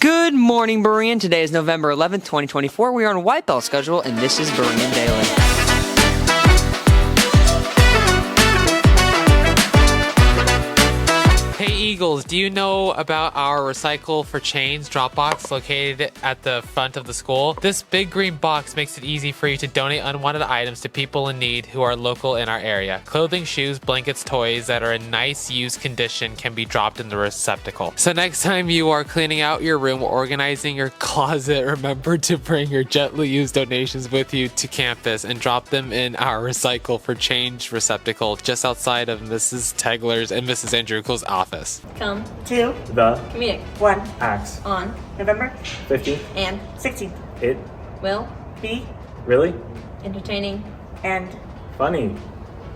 Good morning, Berean. Today is November 11th, 2024. We are on White Belt schedule, and this is Berean Daily. Hey Eagles, do you know about our Recycle for Change drop box located at the front of the school? This big green box makes it easy for you to donate unwanted items to people in need who are local in our area. Clothing, shoes, blankets, toys that are in nice used condition can be dropped in the receptacle. So next time you are cleaning out your room or organizing your closet, remember to bring your gently used donations with you to campus and drop them in our Recycle for Change receptacle just outside of Mrs. Tegler's and Mrs. Andrew's office. Come to the comedic 1 acts on November 15th and 16th. It Will be really entertaining and funny.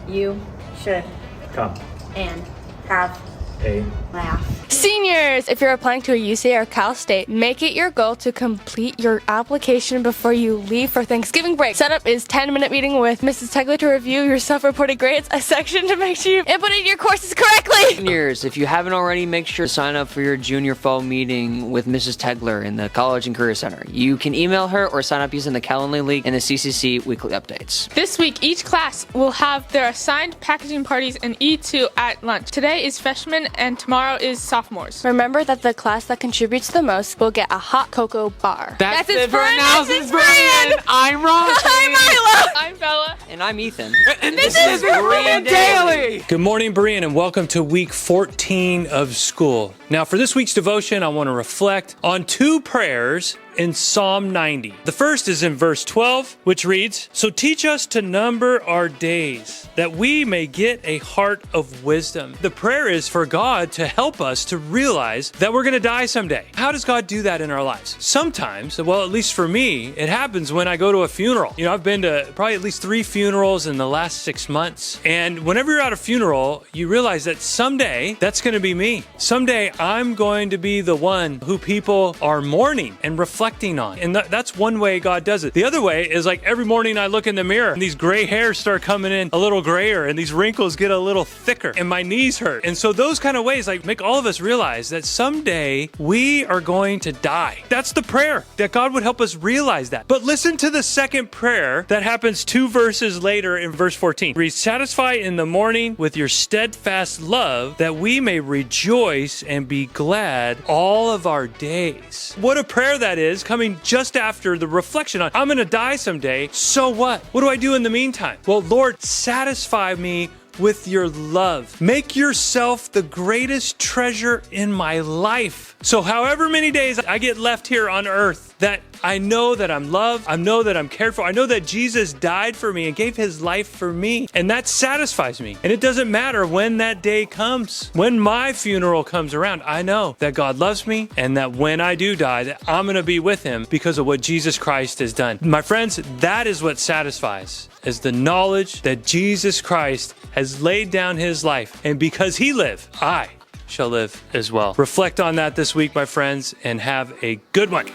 You should Come and have a laugh. Seniors, if you're applying to a UCA or Cal State, make it your goal to complete your application before you leave for Thanksgiving break. Setup is 10-minute meeting with Mrs. Tegler to review your self-reported grades, a section to make sure you inputted your courses correctly. Seniors, if you haven't already, make sure to sign up for your junior fall meeting with Mrs. Tegler in the College and Career Center. You can email her or sign up using the Calendly link and the CCC weekly updates. This week, each class will have their assigned packaging parties and eat to at lunch. Today is freshmen and tomorrow is sophomores. Remember that the class that contributes the most will get a hot cocoa bar. That's it for announcements, Brian. I'm Ron. I'm Milo. I'm Bella. And I'm Ethan. And this is Berean Daily. Good morning, Berean, and welcome to week 14 of school. Now, for this week's devotion, I want to reflect on two prayers in Psalm 90. The first is in verse 12, which reads, "So teach us to number our days, that we may get a heart of wisdom." The prayer is for God to help us to realize that we're going to die someday. How does God do that in our lives? Sometimes, well, at least for me, it happens when I go to a funeral. You know, I've been to probably at least 3 funerals in the last 6 months. And whenever you're at a funeral, you realize that someday that's going to be me. Someday I'm going to be the one who people are mourning and reflecting on. And that's one way God does it. The other way is like every morning I look in the mirror and these gray hairs start coming in a little grayer and these wrinkles get a little thicker and my knees hurt. And so those kind of ways like make all of us realize that someday we are going to die. That's the prayer, that God would help us realize that. But listen to the second prayer that happens 2 verses later in verse 14. "Be satisfied in the morning with your steadfast love, that we may rejoice and be glad all of our days." What a prayer that is, coming just after the reflection on, I'm going to die someday. So what? What do I do in the meantime? Well, Lord, satisfy me with your love. Make yourself the greatest treasure in my life. So however many days I get left here on earth, that I know that I'm loved, I know that I'm cared for, I know that Jesus died for me and gave his life for me, and that satisfies me. And it doesn't matter when that day comes. When my funeral comes around, I know that God loves me and that when I do die, that I'm going to be with him because of what Jesus Christ has done. My friends, that is what satisfies, is the knowledge that Jesus Christ has laid down his life, and because he lived, I shall live as well. Reflect on that this week, my friends, and have a good one.